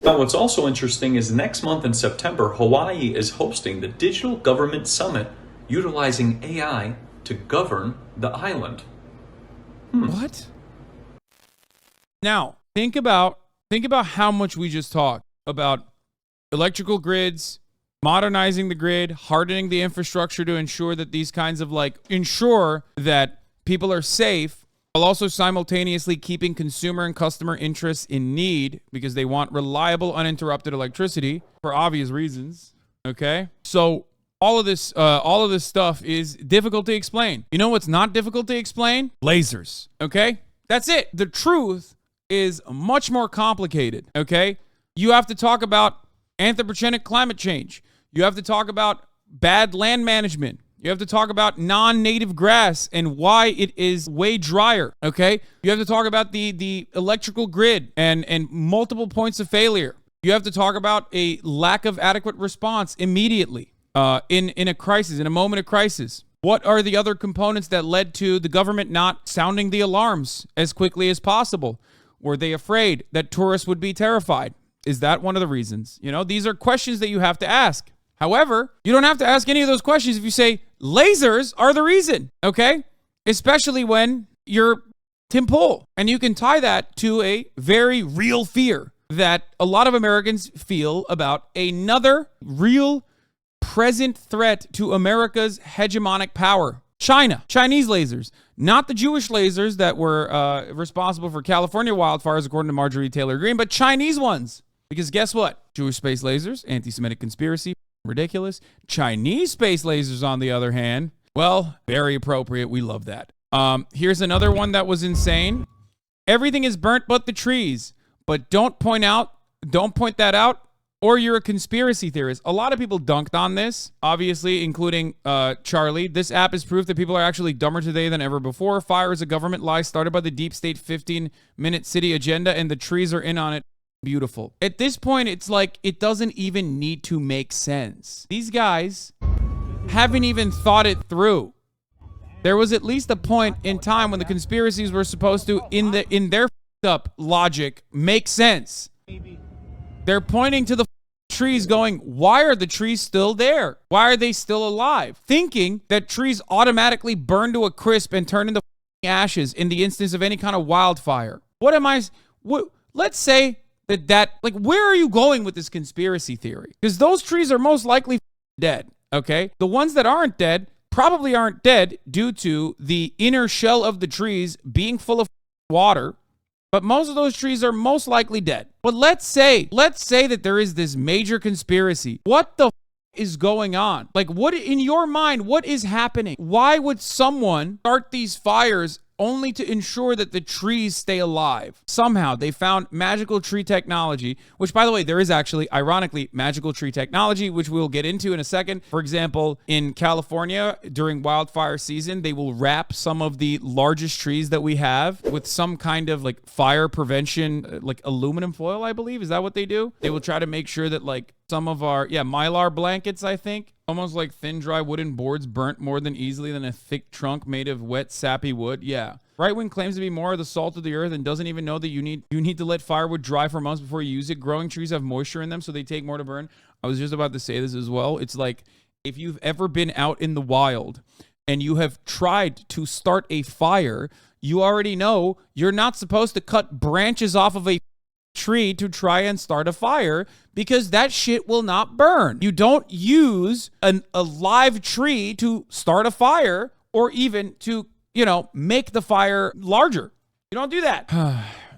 Now, what's also interesting is next month in September, Hawaii is hosting the Digital Government Summit utilizing AI to govern the island. What? Now, think about how much we just talked about electrical grids, modernizing the grid, hardening the infrastructure to ensure that these kinds of ensure that people are safe, while also simultaneously keeping consumer and customer interests in need because they want reliable, uninterrupted electricity for obvious reasons. Okay? So all of this stuff is difficult to explain. You know what's not difficult to explain? Lasers. Okay? That's it. The truth is much more complicated. Okay? You have to talk about anthropogenic climate change. You have to talk about bad land management. You have to talk about non-native grass and why it is way drier, okay? You have to talk about the electrical grid and multiple points of failure. You have to talk about a lack of adequate response immediately in a crisis, in a moment of crisis. What are the other components that led to the government not sounding the alarms as quickly as possible? Were they afraid that tourists would be terrified? Is that one of the reasons? You know, these are questions that you have to ask. However, you don't have to ask any of those questions if you say lasers are the reason, okay? Especially when you're Tim Pool. And you can tie that to a very real fear that a lot of Americans feel about another real present threat to America's hegemonic power. China, Chinese lasers, not the Jewish lasers that were responsible for California wildfires, according to Marjorie Taylor Greene, but Chinese ones. Because guess what? Jewish space lasers, anti-Semitic conspiracy, ridiculous. Chinese space lasers, on the other hand, well, very appropriate. We love that. Here's another one that was insane. Everything is burnt but the trees. But don't point that out, or you're a conspiracy theorist. A lot of people dunked on this, obviously, including Charlie. This app is proof that people are actually dumber today than ever before. Fire is a government lie started by the deep state 15-minute city agenda, and the trees are in on it. Beautiful. At this point, it's like it doesn't even need to make sense. These guys haven't even thought it through. There was at least a point in time when the conspiracies were supposed to, in their up logic, make sense. They're pointing to the trees going, why are the trees still there? Why are they still alive? Thinking that trees automatically burn to a crisp and turn into ashes in the instance of any kind of wildfire. Let's say where are you going with this conspiracy theory? Because those trees are most likely dead, okay? The ones that aren't dead probably aren't dead due to the inner shell of the trees being full of water, but most of those trees are most likely dead. But let's say that there is this major conspiracy. What the is going on? Like, what in your mind, what is happening? Why would someone start these fires only to ensure that the trees stay alive? Somehow they found magical tree technology, which, by the way, there is actually, ironically, magical tree technology, which we'll get into in a second. For example, in California, during wildfire season, they will wrap some of the largest trees that we have with some kind of like fire prevention, like aluminum foil, I believe. Is that what they do? They will try to make sure that like some of our, Mylar blankets, I think, almost like thin, dry wooden boards burnt more than easily than a thick trunk made of wet, sappy wood. Yeah. Right-wing claims to be more of the salt of the earth and doesn't even know that you need to let firewood dry for months before you use it. Growing trees have moisture in them, so they take more to burn. I was just about to say this as well. It's like if you've ever been out in the wild and you have tried to start a fire, you already know you're not supposed to cut branches off of a tree to try and start a fire because that shit will not burn. You don't use a live tree to start a fire or even to, make the fire larger. You don't do that.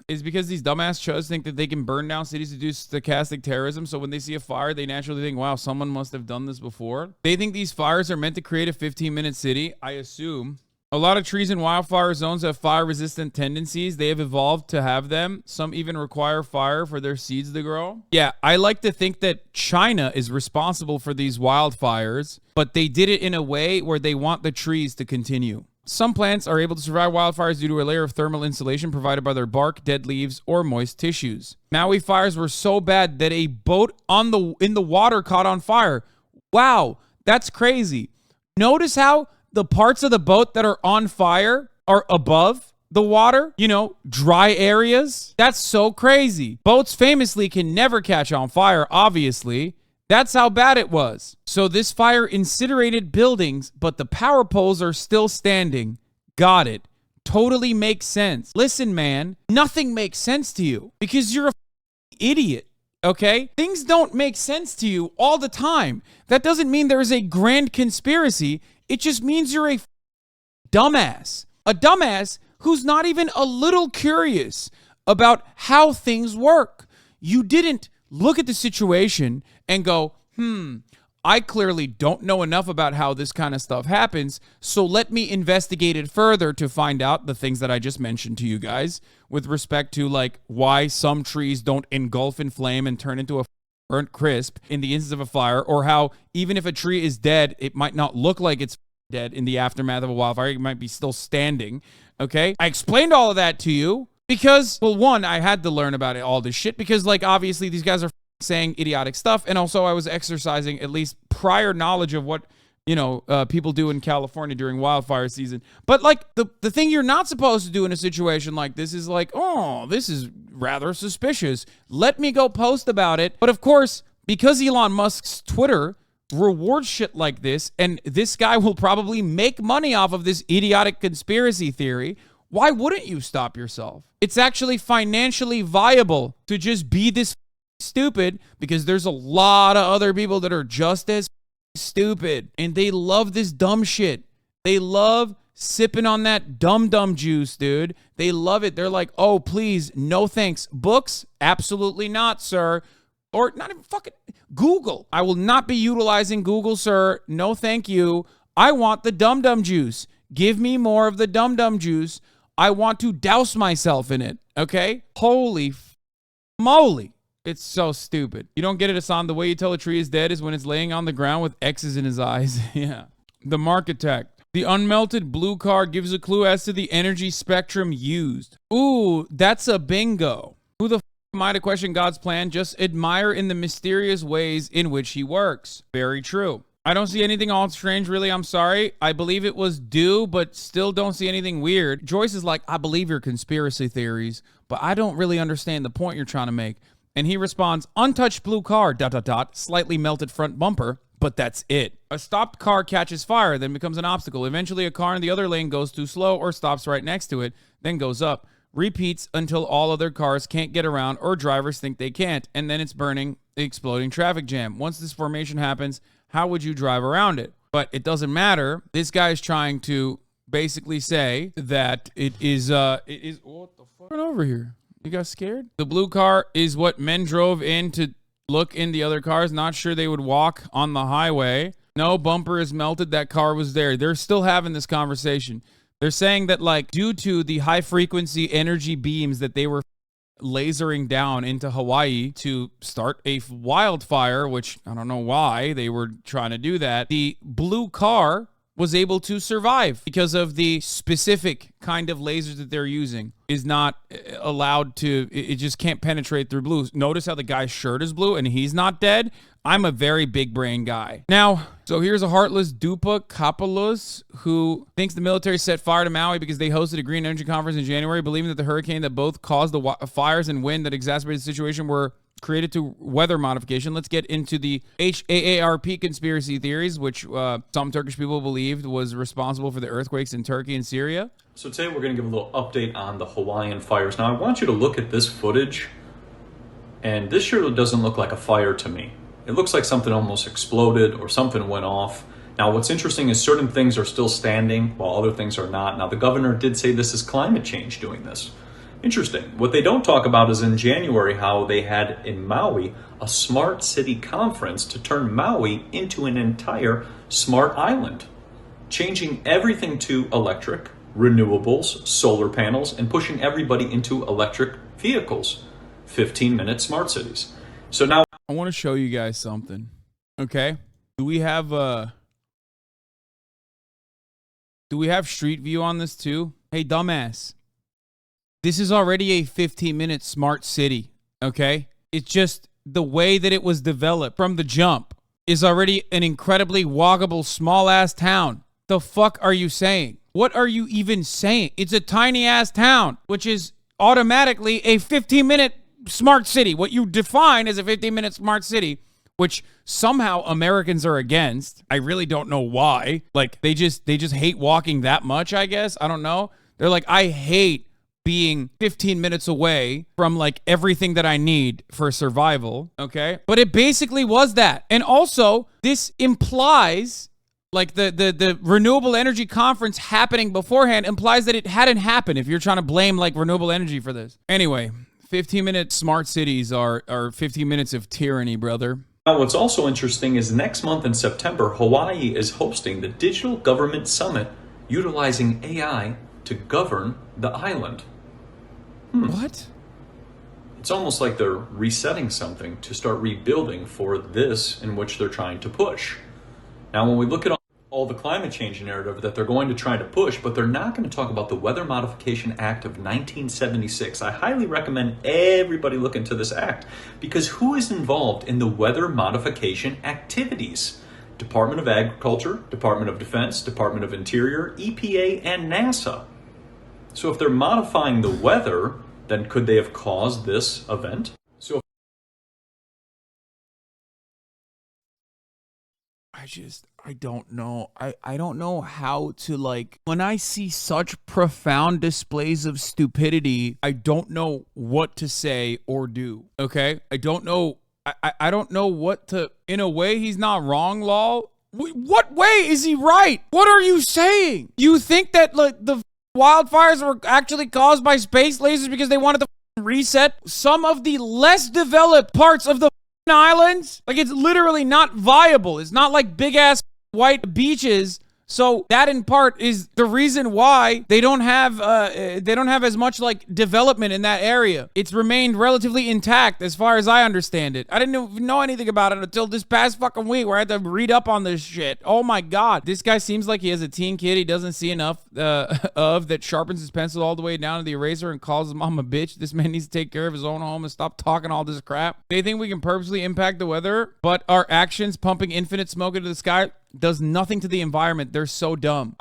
It's because these dumbass chus think that they can burn down cities to do stochastic terrorism. So when they see a fire, they naturally think, wow, someone must have done this before. They think these fires are meant to create a 15-minute city, I assume. A lot of trees in wildfire zones have fire-resistant tendencies. They have evolved to have them. Some even require fire for their seeds to grow. Yeah, I like to think that China is responsible for these wildfires, but they did it in a way where they want the trees to continue. Some plants are able to survive wildfires due to a layer of thermal insulation provided by their bark, dead leaves, or moist tissues. Maui fires were so bad that a boat in the water caught on fire. Wow, that's crazy. Notice how the parts of the boat that are on fire are above the water, dry areas. That's so crazy. Boats famously can never catch on fire, obviously. That's how bad it was. So this fire incinerated buildings, but the power poles are still standing. Got it. Totally makes sense. Listen, man, nothing makes sense to you because you're a idiot. Okay? Things don't make sense to you all the time. That doesn't mean there is a grand conspiracy. It just means you're a dumbass. A dumbass who's not even a little curious about how things work. You didn't look at the situation and go, I clearly don't know enough about how this kind of stuff happens, so let me investigate it further to find out the things that I just mentioned to you guys with respect to like why some trees don't engulf in flame and turn into a burnt crisp in the instance of a fire, or how even if a tree is dead, it might not look like it's dead in the aftermath of a wildfire. It might be still standing. Okay? I explained all of that to you because, well, one, I had to learn about all this shit because, like, obviously these guys are saying idiotic stuff, and also I was exercising at least prior knowledge of what people do in California during wildfire season. But like the thing you're not supposed to do in a situation like this is like, oh, this is rather suspicious, let me go post about it. But of course, because Elon Musk's Twitter rewards shit like this, and this guy will probably make money off of this idiotic conspiracy theory, why wouldn't you stop yourself? It's actually financially viable to just be this stupid because there's a lot of other people that are just as stupid and they love this dumb shit. They love sipping on that dumb juice, dude. They love it. They're like, oh, please, no thanks. Books? Absolutely not, sir. Or not even fucking Google. I will not be utilizing Google, sir. No, thank you. I want the dumb juice. Give me more of the dumb juice. I want to douse myself in it. Okay? Holy moly. It's so stupid. You don't get it, Hasan. The way you tell a tree is dead is when it's laying on the ground with X's in his eyes. Yeah. The Markitect. The unmelted blue car gives a clue as to the energy spectrum used. Ooh, that's a bingo. Who the am I to question God's plan? Just admire in the mysterious ways in which he works. Very true. I don't see anything all strange, really. I'm sorry. I believe it was due, but still don't see anything weird. Joyce is like, I believe your conspiracy theories, but I don't really understand the point you're trying to make. And he responds, untouched blue car, ... slightly melted front bumper, but that's it. A stopped car catches fire, then becomes an obstacle. Eventually, a car in the other lane goes too slow or stops right next to it, then goes up. Repeats until all other cars can't get around or drivers think they can't, and then it's burning, exploding traffic jam. Once this formation happens, how would you drive around it? But it doesn't matter. This guy is trying to basically say that it is what the fuck? Turn over here. You got scared? The blue car is what men drove in to look in the other cars. Not sure they would walk on the highway. No, bumper is melted. That car was there. They're still having this conversation. They're saying that, like, due to the high frequency energy beams that they were lasering down into Hawaii to start a wildfire, which I don't know why they were trying to do that, the blue car was able to survive because of the specific kind of lasers that they're using is not allowed to, it just can't penetrate through blue. Notice how the guy's shirt is blue and he's not dead. I'm a very big brain guy. Now, so here's a heartless Dupa Kapalus who thinks the military set fire to Maui because they hosted a green energy conference in January, believing that the hurricane that both caused the fires and wind that exacerbated the situation were created to weather modification. Let's get into the HAARP conspiracy theories, which some Turkish people believed was responsible for the earthquakes in Turkey and Syria. So today we're going to give a little update on the Hawaiian fires. Now I want you to look at this footage, and this sure doesn't look like a fire to me. It looks like something almost exploded or something went off. Now what's interesting is certain things are still standing while other things are not. Now the governor did say this is climate change doing this. Interesting. What they don't talk about is in January how they had in Maui a smart city conference to turn Maui into an entire smart island, changing everything to electric, renewables, solar panels, and pushing everybody into electric vehicles. 15-minute smart cities. So now I want to show you guys something. Okay? Do we have Street View on this too? Hey, dumbass. This is already a 15-minute smart city, okay? It's just the way that it was developed from the jump is already an incredibly walkable, small-ass town. The fuck are you saying? What are you even saying? It's a tiny ass town, which is automatically a 15-minute smart city. What you define as a 15-minute smart city, which somehow Americans are against. I really don't know why. Like they just hate walking that much, I guess. I don't know. They're like, I hate being 15 minutes away from like everything that I need for survival, okay? But it basically was that. And also, this implies like the renewable energy conference happening beforehand implies that it hadn't happened if you're trying to blame like renewable energy for this. Anyway, 15-minute smart cities are 15 minutes of tyranny, brother. Now, what's also interesting is next month in September, Hawaii is hosting the Digital Government Summit utilizing AI to govern the island. What? It's almost like they're resetting something to start rebuilding for this in which they're trying to push. Now, when we look at all the climate change narrative that they're going to try to push, but they're not going to talk about the Weather Modification Act of 1976. I highly recommend everybody look into this act, because who is involved in the weather modification activities? Department of Agriculture, Department of Defense, Department of Interior, EPA, and NASA. So if they're modifying the weather, then could they have caused this event? So I don't know. I don't know how to like, when I see such profound displays of stupidity, I don't know what to say or do. Okay? I don't know. I don't know what to, in a way, he's not wrong, lol. What way is he right? What are you saying? You think that like the wildfires were actually caused by space lasers because they wanted to reset some of the less developed parts of the islands? Like, it's literally not viable. It's not like big ass white beaches. So that in part is the reason why they don't have as much like development in that area. It's remained relatively intact as far as I understand it. I didn't even know anything about it until this past fucking week where I had to read up on this shit. Oh my God. This guy seems like he has a teen kid he doesn't see enough of, that sharpens his pencil all the way down to the eraser and calls his mom a bitch. This man needs to take care of his own home and stop talking all this crap. They think we can purposely impact the weather, but our actions pumping infinite smoke into the sky does nothing to the environment. They're so dumb.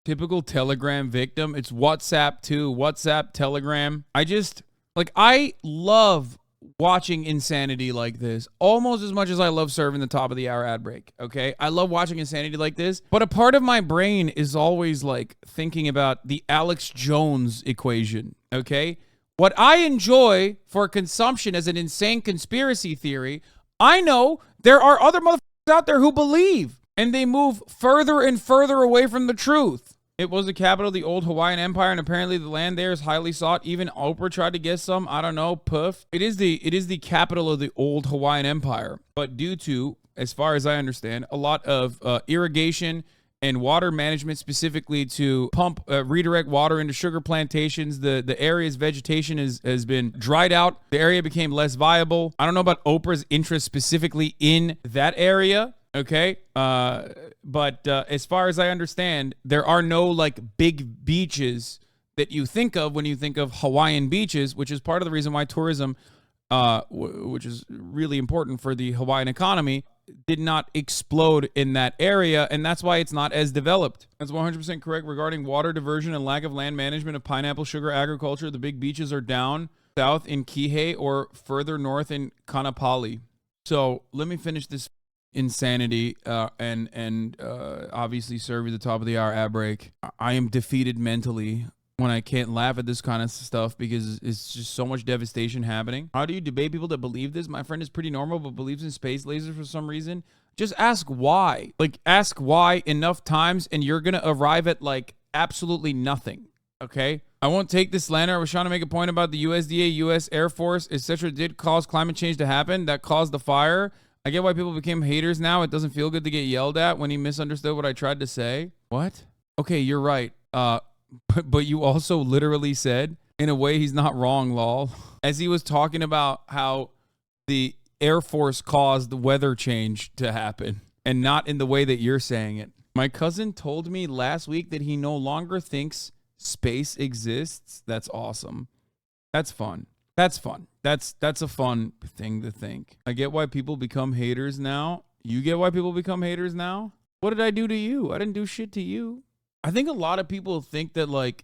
Typical Telegram victim. It's WhatsApp too. WhatsApp, Telegram. I love watching insanity like this almost as much as I love serving the top of the hour ad break. Okay. I love watching insanity like this, but a part of my brain is always like thinking about the Alex Jones equation. Okay. What I enjoy for consumption as an insane conspiracy theory, I know there are other motherfuckers out there who believe, and they move further and further away from the truth. It was the capital of the old Hawaiian Empire, and apparently the land there is highly sought. Even Oprah tried to get some. I don't know. Poof. It is the capital of the old Hawaiian Empire, but due to, as far as I understand, a lot of irrigation and water management, specifically to redirect water into sugar plantations, the area's vegetation has been dried out. The area became less viable. I don't know about Oprah's interest specifically in that area. Okay. But as far as I understand, there are no like big beaches that you think of when you think of Hawaiian beaches, which is part of the reason why tourism, which is really important for the Hawaiian economy, did not explode in that area, and that's why it's not as developed. That's 100% correct regarding water diversion and lack of land management of pineapple sugar agriculture. The big beaches are down south in Kihei or further north in Kanapali. So let me finish this insanity and obviously serve you the top of the hour ad break. I am defeated mentally when I can't laugh at this kind of stuff because it's just so much devastation happening. How do you debate people that believe this? My friend is pretty normal but believes in space lasers for some reason. Just ask why. Like, ask why enough times and you're gonna arrive at like absolutely nothing. Okay? I won't take this slander. I was trying to make a point about the USDA, US Air Force, etc. did cause climate change to happen. That caused the fire. I get why people became haters now. It doesn't feel good to get yelled at when he misunderstood what I tried to say. What? Okay, you're right. But you also literally said, in a way, he's not wrong, lol. As he was talking about how the Air Force caused the weather change to happen, and not in the way that you're saying it. My cousin told me last week that he no longer thinks space exists. That's awesome. That's fun. That's fun. That's a fun thing to think. I get why people become haters now. You get why people become haters now? What did I do to you? I didn't do shit to you. I think a lot of people think that like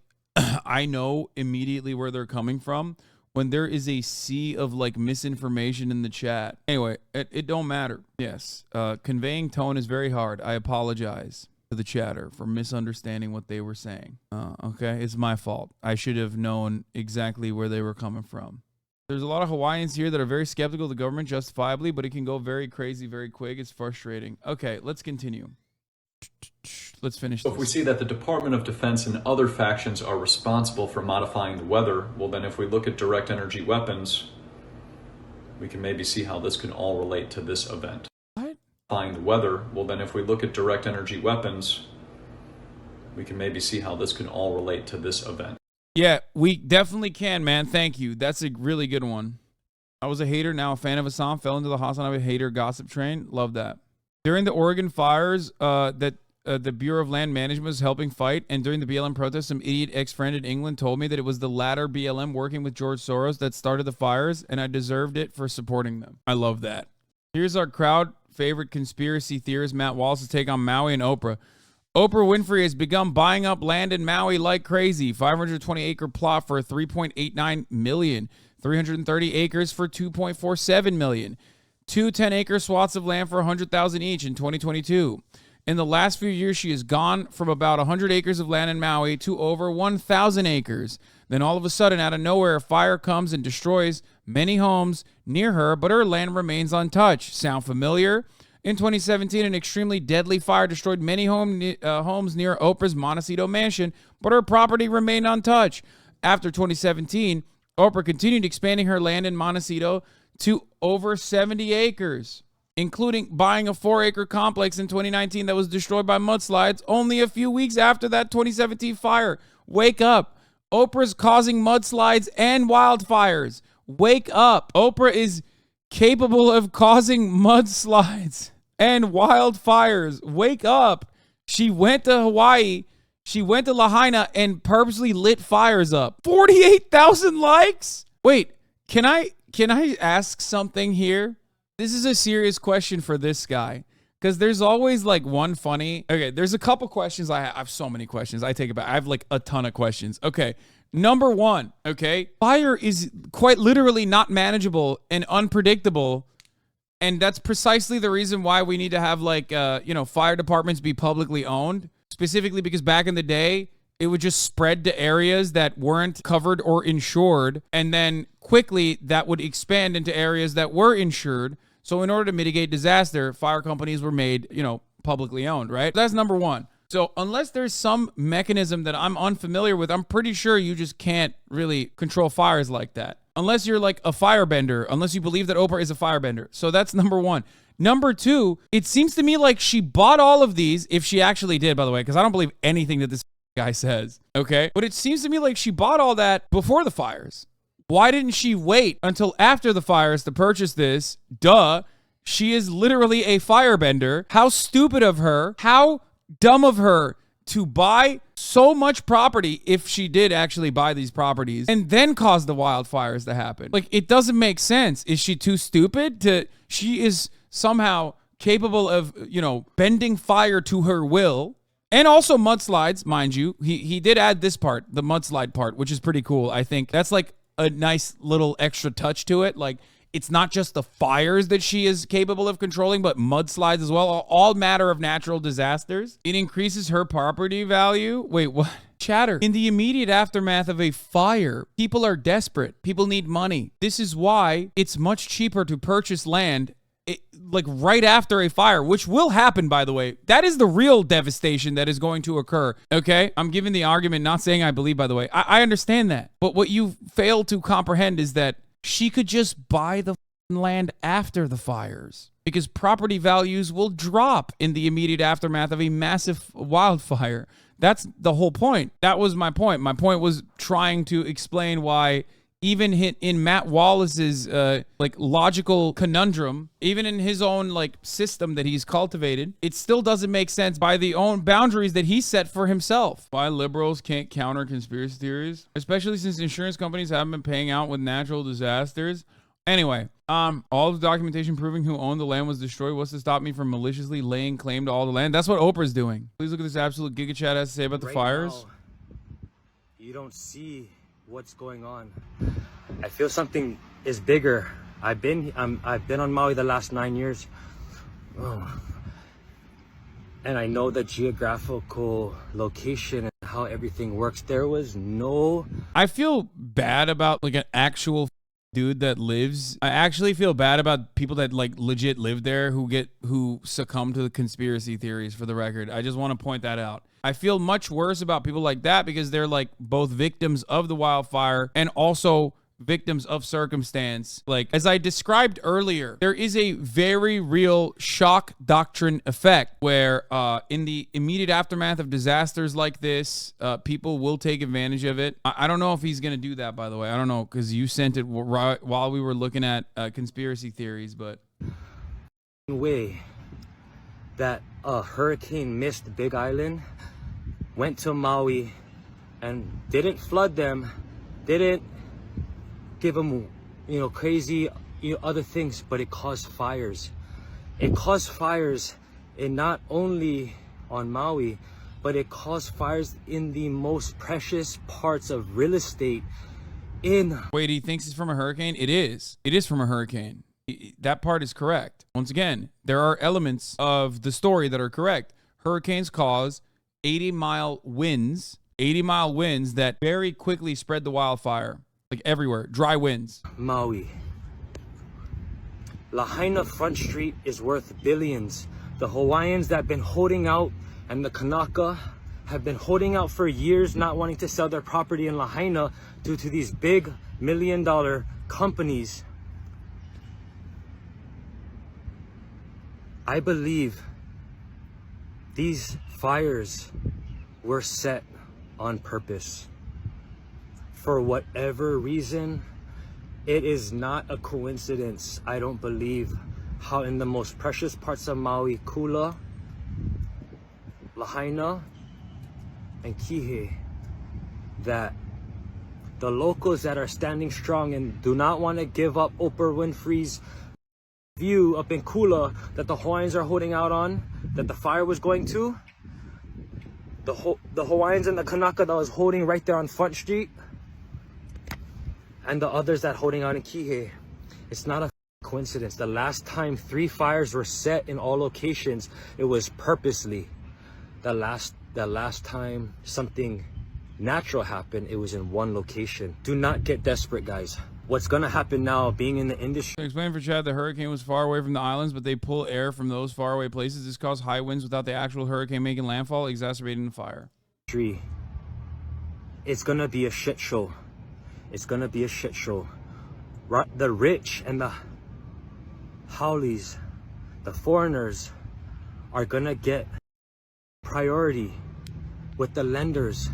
I know immediately where they're coming from when there is a sea of like misinformation in the chat. Anyway, it don't matter. Yes, conveying tone is very hard. I apologize to the chatter for misunderstanding what they were saying. Okay, it's my fault. I should have known exactly where they were coming from. There's a lot of Hawaiians here that are very skeptical of the government, justifiably, but it can go very crazy very quick. It's frustrating. Okay, let's continue. Let's finish this. If we see that the Department of Defense and other factions are responsible for modifying the weather, well then if we look at direct energy weapons, we can maybe see how this can all relate to this event. What? Modifying the weather, well then if we look at direct energy weapons, we can maybe see how this can all relate to this event. Yeah, we definitely can, man. Thank you. That's a really good one. I was a hater, now a fan of Hasan, fell into the HasanAbi hater gossip train. Love that. During the Oregon fires that the Bureau of Land Management was helping fight, and during the BLM protests, some idiot ex-friend in England told me that it was the latter BLM working with George Soros that started the fires, and I deserved it for supporting them. I love that. Here's our crowd favorite conspiracy theorist, Matt Wallace's take on Maui and Oprah. Oprah Winfrey has begun buying up land in Maui like crazy. 520-acre plot for $3.89 million. 330 acres for $2.47 million. Two 10-acre swaths of land for $100,000 each in 2022. In the last few years, she has gone from about 100 acres of land in Maui to over 1,000 acres. Then all of a sudden, out of nowhere, a fire comes and destroys many homes near her, but her land remains untouched. Sound familiar? In 2017, an extremely deadly fire destroyed many homes near Oprah's Montecito mansion, but her property remained untouched. After 2017, Oprah continued expanding her land in Montecito to over 70 acres, including buying a 4-acre complex in 2019 that was destroyed by mudslides only a few weeks after that 2017 fire. Wake up. Oprah's causing mudslides and wildfires. Wake up. Oprah is capable of causing mudslides and wildfires. Wake up. She went to Hawaii. She went to Lahaina and purposely lit fires up. 48,000 likes? Wait, can I ask something here? This is a serious question for this guy, because there's always like one funny. Okay, there's a couple questions. I have so many questions. I take it back. I have like a ton of questions. Okay, number one. Okay, fire is quite literally not manageable and unpredictable, and that's precisely the reason why we need to have like fire departments be publicly owned. Specifically because back in the day, it would just spread to areas that weren't covered or insured, and then quickly that would expand into areas that were insured. So in order to mitigate disaster, fire companies were made, publicly owned, right? That's number one. So unless there's some mechanism that I'm unfamiliar with, I'm pretty sure you just can't really control fires like that. Unless you're like a firebender, unless you believe that Oprah is a firebender. So that's number one. Number two, it seems to me like she bought all of these, if she actually did, by the way, because I don't believe anything that this guy says, okay? But it seems to me like she bought all that before the fires. Why didn't she wait until after the fires to purchase this? Duh. She is literally a firebender. How stupid of her. How dumb of her to buy so much property, if she did actually buy these properties, and then cause the wildfires to happen. Like, it doesn't make sense. Is she too stupid to... She is somehow capable of, bending fire to her will. And also mudslides, mind you. He did add this part, the mudslide part, which is pretty cool. I think that's like a nice little extra touch to it. Like, it's not just the fires that she is capable of controlling, but mudslides as well. All matter of natural disasters. It increases her property value. Wait, what? Chatter. In the immediate aftermath of a fire, people are desperate. People need money. This is why it's much cheaper to purchase land like right after a fire, which will happen, by the way. That is the real devastation that is going to occur, okay? I'm giving the argument, not saying I believe, by the way. I understand that. But what you fail to comprehend is that she could just buy the land after the fires, because property values will drop in the immediate aftermath of a massive wildfire. That's the whole point. That was my point. My point was trying to explain why even in Matt Wallace's logical conundrum, even in his own system that he's cultivated, it still doesn't make sense by the own boundaries that he set for himself. Why liberals can't counter conspiracy theories, especially since insurance companies haven't been paying out with natural disasters. Anyway, All the documentation proving who owned the land was destroyed. What's to stop me from maliciously laying claim to all the land? That's what Oprah's doing. Please look at this absolute Giga Chat has to say about the fires. Now, you don't see what's going on. I feel something is bigger. I've been on Maui the last 9 years. Oh. And I know the geographical location and how everything works. There was no... I feel bad about like an actual dude that lives. I actually feel bad about people that like legit live there who succumb to the conspiracy theories, for the record. I just want to point that out. I feel much worse about people like that because they're like both victims of the wildfire and also victims of circumstance. Like, as I described earlier, there is a very real shock doctrine effect where in the immediate aftermath of disasters like this, people will take advantage of it. I don't know if he's going to do that, by the way. I don't know, because you sent it while we were looking at conspiracy theories, but... way that a hurricane missed Big Island, went to Maui, and didn't flood them, didn't give them, crazy, other things, but it caused fires. It caused fires in not only on Maui, but it caused fires in the most precious parts of real estate in... Wait, he thinks it's from a hurricane? It is. It is from a hurricane. That part is correct. Once again, there are elements of the story that are correct. Hurricanes cause 80-mile winds that very quickly spread the wildfire. Like everywhere, dry winds. Maui. Lahaina Front Street is worth billions. The Hawaiians that have been holding out and the Kanaka have been holding out for years, not wanting to sell their property in Lahaina due to these big million-dollar companies. I believe these fires were set on purpose. For whatever reason, it is not a coincidence, I don't believe, how in the most precious parts of Maui, Kula, Lahaina, and Kihei, that the locals that are standing strong and do not want to give up Oprah Winfrey's view up in Kula that the Hawaiians are holding out on, that the fire was going to, the Hawaiians and the Kanaka that was holding right there on Front Street, and the others that holding out in Kihei. It's not a coincidence. The last time 3 fires were set in all locations, it was purposely. The last time something natural happened, it was in one location. Do not get desperate, guys. What's gonna happen now, being in the industry... Explain for Chad, the hurricane was far away from the islands, but they pull air from those faraway places. This caused high winds without the actual hurricane making landfall, exacerbating the fire. It's gonna be a shit show. It's gonna be a shit show. The rich and the haoles, the foreigners, are gonna get priority with the lenders.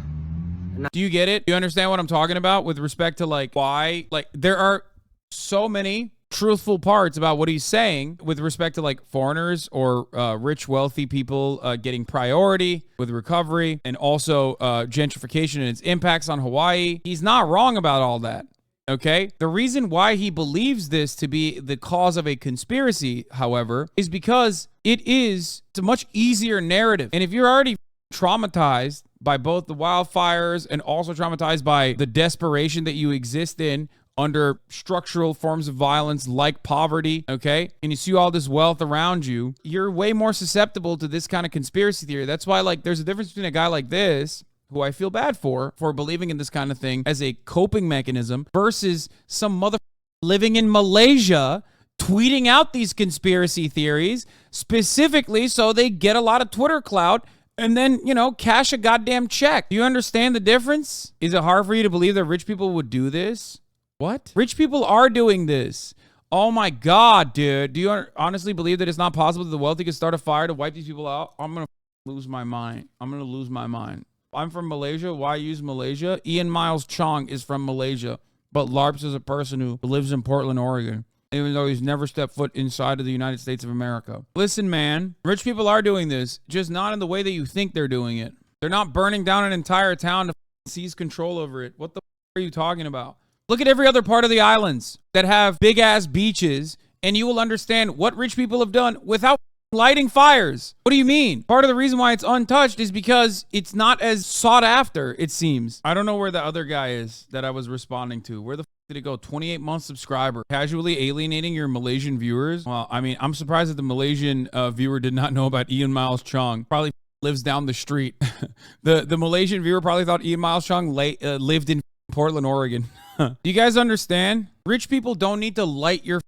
Do you get it? Do you understand what I'm talking about with respect to like why? Like, there are so many truthful parts about what he's saying with respect to like foreigners or rich, wealthy people getting priority with recovery, and also gentrification and its impacts on Hawaii. He's not wrong about all that. Okay. The reason why he believes this to be the cause of a conspiracy, however, is because it's a much easier narrative. And if you're already traumatized by both the wildfires and also traumatized by the desperation that you exist in under structural forms of violence like poverty, okay, and you see all this wealth around you, you're way more susceptible to this kind of conspiracy theory. That's why, like, there's a difference between a guy like this, who I feel bad for believing in this kind of thing as a coping mechanism, versus some mother living in Malaysia tweeting out these conspiracy theories specifically so they get a lot of Twitter clout and then, cash a goddamn check. Do you understand the difference? Is it hard for you to believe that rich people would do this? What? Rich people are doing this. Oh my God, dude. Do you honestly believe that it's not possible that the wealthy could start a fire to wipe these people out? I'm going to lose my mind. I'm from Malaysia. Why use Malaysia? Ian Miles Chong is from Malaysia, but LARPs is a person who lives in Portland, Oregon, even though he's never stepped foot inside of the United States of America. Listen, man, rich people are doing this, just not in the way that you think they're doing it. They're not burning down an entire town to seize control over it. What the are you talking about? Look at every other part of the islands that have big ass beaches, and you will understand what rich people have done without lighting fires. What do you mean? Part of the reason why it's untouched is because it's not as sought after, it seems. I don't know where the other guy is that I was responding to. Where the did it go? 28-month subscriber. Casually alienating your Malaysian viewers? Well, I mean, I'm surprised that the Malaysian viewer did not know about Ian Miles Chung. Probably lives down the street. The Malaysian viewer probably thought Ian Miles Chung lived in Portland, Oregon. Do you guys understand? Rich people don't need to light your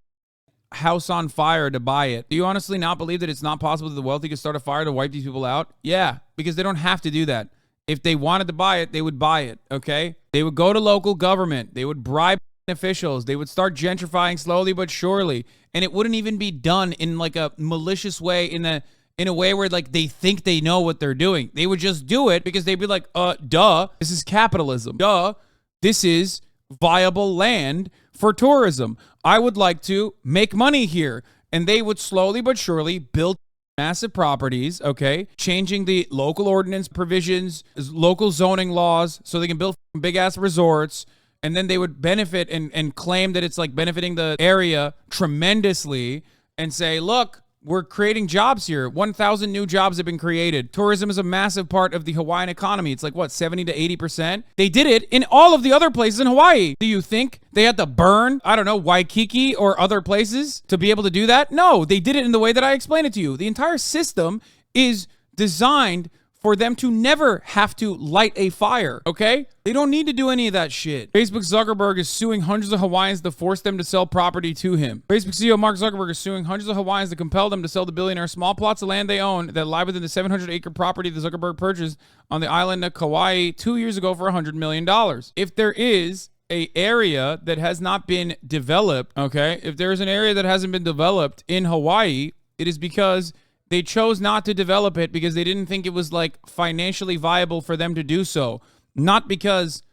house on fire to buy it. Do you honestly not believe that it's not possible that the wealthy could start a fire to wipe these people out? Yeah, because they don't have to do that. If they wanted to buy it, they would buy it, okay? They would go to local government. They would bribe officials. They would start gentrifying slowly but surely. And it wouldn't even be done in like a malicious way, in a way where like they think they know what they're doing. They would just do it because they'd be like, duh, this is capitalism. Duh, this is viable land for tourism. I would like to make money here. And they would slowly but surely build massive properties, okay? Changing the local ordinance provisions, local zoning laws, so they can build big ass resorts. And then they would benefit and claim that it's like benefiting the area tremendously and say, look, we're creating jobs here. 1,000 new jobs have been created. Tourism is a massive part of the Hawaiian economy. It's like, what, 70 to 80%? They did it in all of the other places in Hawaii. Do you think they had to burn, I don't know, Waikiki or other places to be able to do that? No, they did it in the way that I explained it to you. The entire system is designed for them to never have to light a fire, okay? They don't need to do any of that shit. Facebook Zuckerberg is suing hundreds of Hawaiians to force them to sell property to him. Facebook CEO Mark Zuckerberg is suing hundreds of Hawaiians to compel them to sell the billionaire small plots of land they own that lie within the 700-acre property that Zuckerberg purchased on the island of Kauai 2 years ago for $100 million. If there is a area that has not been developed, okay? If there's an area that hasn't been developed in Hawaii, it is because they chose not to develop it because they didn't think it was like financially viable for them to do so. Not because,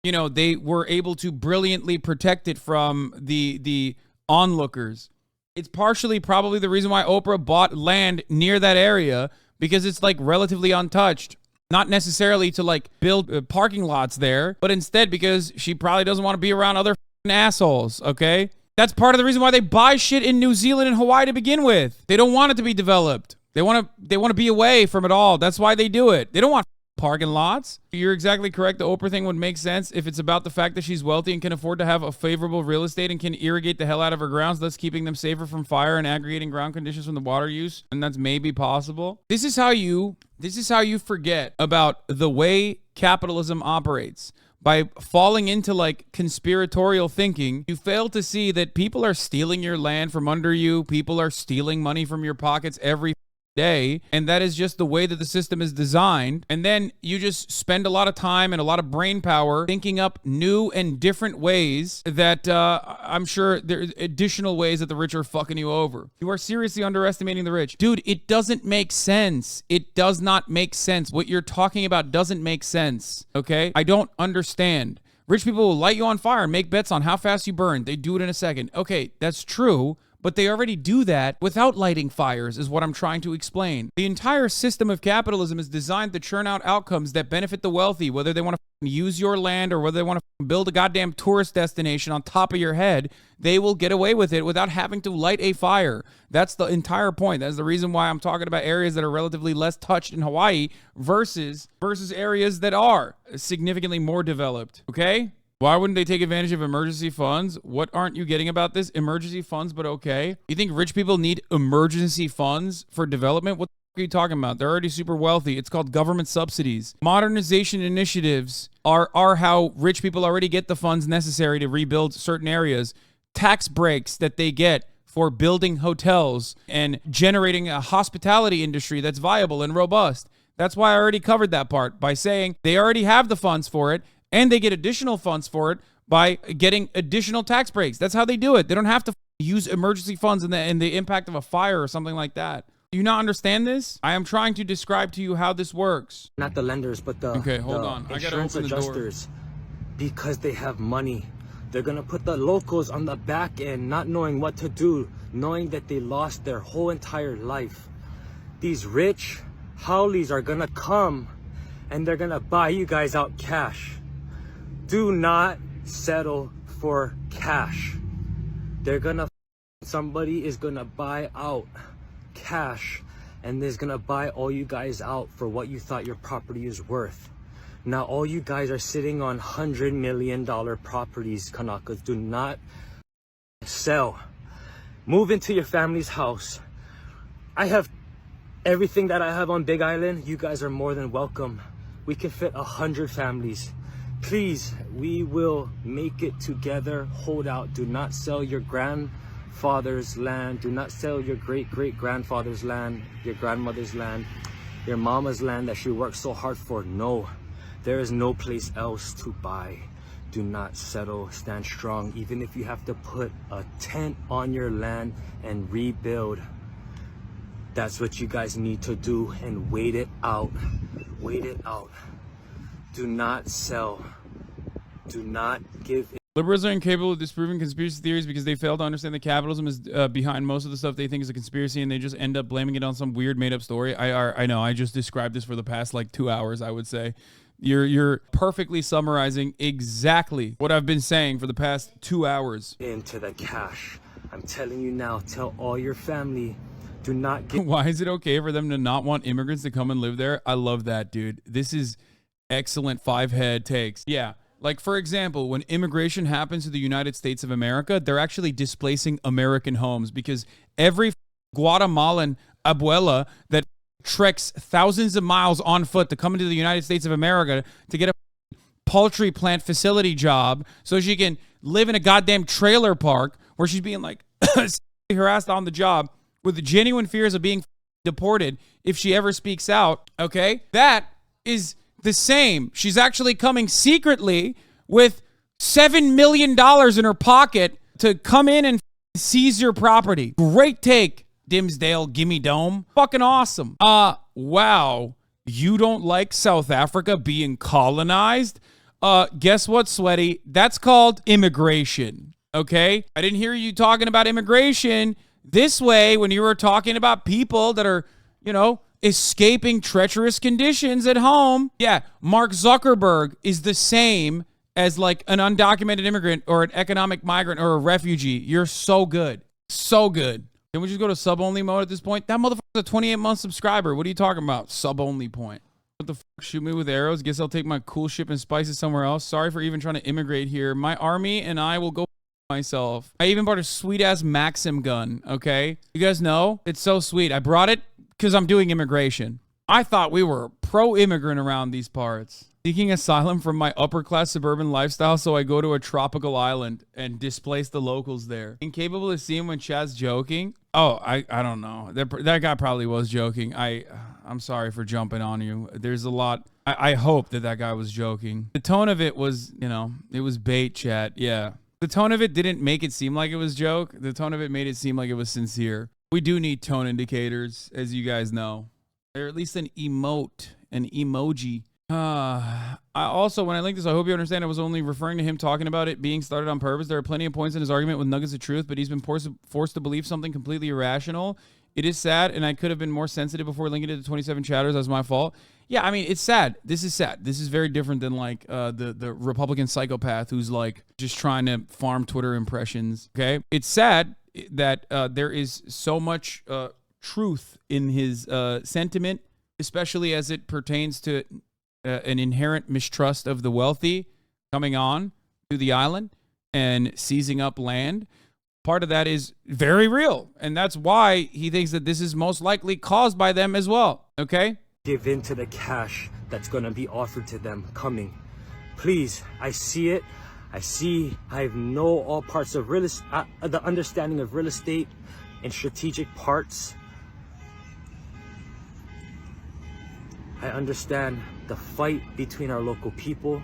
you know, they were able to brilliantly protect it from the onlookers. It's partially probably the reason why Oprah bought land near that area, because it's like relatively untouched. Not necessarily to like build parking lots there, but instead because she probably doesn't want to be around other assholes, okay? That's part of the reason why they buy shit in New Zealand and Hawaii to begin with. They don't want it to be developed. They want to be away from it all. That's why they do it. They don't want parking lots. You're exactly correct. The Oprah thing would make sense if it's about the fact that she's wealthy and can afford to have a favorable real estate and can irrigate the hell out of her grounds, thus keeping them safer from fire and aggregating ground conditions from the water use. And that's maybe possible. This is how you forget about the way capitalism operates. By falling into like conspiratorial thinking, you fail to see that people are stealing your land from under you. People are stealing money from your pockets every day. And that is just the way that the system is designed. And then you just spend a lot of time and a lot of brain power thinking up new and different ways that I'm sure there's additional ways that the rich are fucking you over. You are seriously underestimating the rich. Dude, it doesn't make sense. It does not make sense. What you're talking about doesn't make sense. Okay? I don't understand. Rich people will light you on fire and make bets on how fast you burn. They do it in a second. Okay, that's true. But they already do that without lighting fires, is what I'm trying to explain. The entire system of capitalism is designed to churn out outcomes that benefit the wealthy, whether they want to use your land or whether they want to build a goddamn tourist destination on top of your head. They will get away with it without having to light a fire. That's the entire point. That's the reason why I'm talking about areas that are relatively less touched in Hawaii versus areas that are significantly more developed. Okay? Why wouldn't they take advantage of emergency funds? What aren't you getting about this? Emergency funds, but okay. You think rich people need emergency funds for development? What the fuck are you talking about? They're already super wealthy. It's called government subsidies. Modernization initiatives are how rich people already get the funds necessary to rebuild certain areas. Tax breaks that they get for building hotels and generating a hospitality industry that's viable and robust. That's why I already covered that part by saying they already have the funds for it. And they get additional funds for it by getting additional tax breaks. That's how they do it. They don't have to use emergency funds in the impact of a fire or something like that. Do you not understand this? I am trying to describe to you how this works. Not the lenders, but the okay, hold on. I gotta open the door. Because they have money. They're gonna put the locals on the back end, not knowing what to do, knowing that they lost their whole entire life. These rich howlies are gonna come and they're gonna buy you guys out cash. Do not settle for cash. They're gonna, somebody is gonna buy out cash, and is gonna buy all you guys out for what you thought your property is worth. Now all you guys are sitting on $100 million properties, Kanakas. Do not sell. Move into your family's house. I have everything that I have on Big Island. You guys are more than welcome. We can fit 100 families. Please, we will make it together. Hold out. Do not sell your grandfather's land. Do not sell your great-great-grandfather's land, your grandmother's land, your mama's land that she worked so hard for. No, there is no place else to buy. Do not settle. Stand strong. Even if you have to put a tent on your land and rebuild, that's what you guys need to do, and wait it out. Wait it out. Do not sell. Do not give. Liberals are incapable of disproving conspiracy theories because they fail to understand that capitalism is behind most of the stuff they think is a conspiracy, and they just end up blaming it on some weird made-up story. I know. I just described this for the past like 2 hours, I would say. You're perfectly summarizing exactly what I've been saying for the past 2 hours. Into the cash. I'm telling you now. Tell all your family. Do not get. Why is it okay for them to not want immigrants to come and live there? I love that, dude. This is excellent 5-head takes. Yeah. Like, for example, when immigration happens to the United States of America, they're actually displacing American homes because every Guatemalan abuela that treks thousands of miles on foot to come into the United States of America to get a poultry plant facility job so she can live in a goddamn trailer park where she's being like harassed on the job with genuine fears of being deported if she ever speaks out, okay? That is the same. She's actually coming secretly with $7 million in her pocket to come in and seize your property. Great take, Dimsdale Gimme Dome. Fucking awesome. Wow. You don't like South Africa being colonized? Guess what, Sweaty? That's called immigration, okay? I didn't hear you talking about immigration this way when you were talking about people that are, you know, escaping treacherous conditions at home. Yeah, Mark Zuckerberg is the same as like an undocumented immigrant or an economic migrant or a refugee. You're so good. So good. Can we just go to sub-only mode at this point? That motherfucker's a 28-month subscriber. What are you talking about? Sub-only point. What the fuck? Shoot me with arrows? Guess I'll take my cool ship and spices somewhere else. Sorry for even trying to immigrate here. My army and I will go myself. I even bought a sweet-ass Maxim gun, okay? You guys know? It's so sweet. I brought it because I'm doing immigration. I thought we were pro-immigrant around these parts. Seeking asylum from my upper-class suburban lifestyle, so I go to a tropical island and displace the locals there. Incapable of seeing when Chad's joking? Oh, I don't know. That guy probably was joking. I'm sorry for jumping on you. There's a lot. I hope that guy was joking. The tone of it was, you know, it was bait, chat. Yeah. The tone of it didn't make it seem like it was joke. The tone of it made it seem like it was sincere. We do need tone indicators, as you guys know. Or at least an emote, an emoji. I also, when I link this, I hope you understand I was only referring to him talking about it being started on purpose. There are plenty of points in his argument with nuggets of truth, but he's been forced to believe something completely irrational. It is sad, and I could have been more sensitive before linking it to 27 chatters. That's my fault. Yeah, I mean, it's sad. This is sad. This is very different than like the Republican psychopath who's like just trying to farm Twitter impressions. Okay, it's sad that there is so much truth in his sentiment, especially as it pertains to an inherent mistrust of the wealthy coming on to the island and seizing up land. Part of that is very real, and that's why he thinks that this is most likely caused by them as well, okay? Give in to the cash that's going to be offered to them coming. Please, I see it. I know all parts of real estate, the understanding of real estate and strategic parts. I understand the fight between our local people.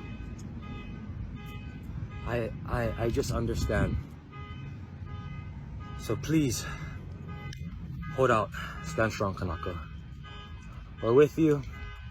I just understand. So please, hold out. Stand strong, Kanaka. We're with you.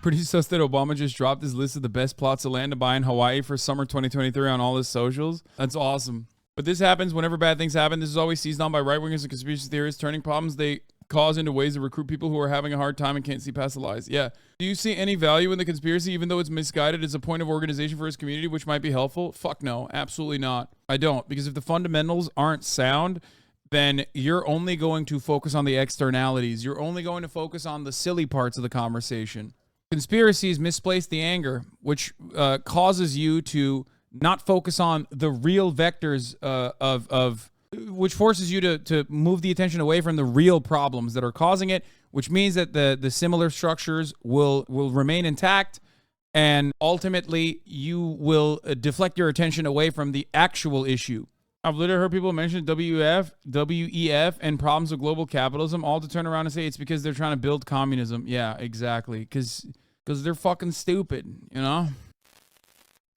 Pretty sus that Obama just dropped his list of the best plots of land to buy in Hawaii for summer 2023 on all his socials. That's awesome. But this happens whenever bad things happen. This is always seized on by right-wingers and conspiracy theorists, turning problems they cause into ways to recruit people who are having a hard time and can't see past the lies. Yeah. Do you see any value in the conspiracy, even though it's misguided as a point of organization for his community, which might be helpful? Fuck no, absolutely not. I don't, because if the fundamentals aren't sound, then you're only going to focus on the externalities. You're only going to focus on the silly parts of the conversation. Conspiracies misplace the anger, which causes you to not focus on the real vectors which forces you to move the attention away from the real problems that are causing it, which means that the similar structures will remain intact, and ultimately you will deflect your attention away from the actual issue. I've literally heard people mention WEF, and problems with global capitalism, all to turn around and say it's because they're trying to build communism. Yeah, exactly. Because they're fucking stupid, you know?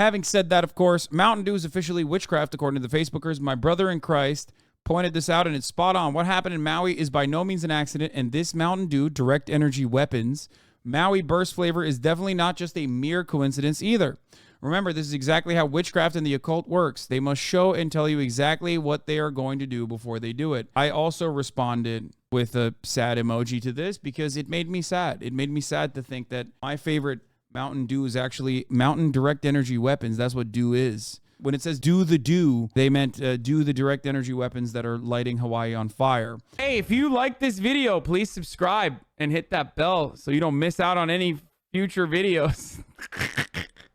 Having said that, of course, Mountain Dew is officially witchcraft, according to the Facebookers. My brother in Christ pointed this out, and it's spot on. What happened in Maui is by no means an accident, and this Mountain Dew direct energy weapons Maui burst flavor is definitely not just a mere coincidence either. Remember, this is exactly how witchcraft and the occult works. They must show and tell you exactly what they are going to do before they do it. I also responded with a sad emoji to this because it made me sad. It made me sad to think that my favorite Mountain Dew is actually Mountain Direct Energy Weapons. That's what Dew is. When it says do the Dew, they meant do the direct energy weapons that are lighting Hawaii on fire. Hey, if you like this video, please subscribe and hit that bell so you don't miss out on any future videos.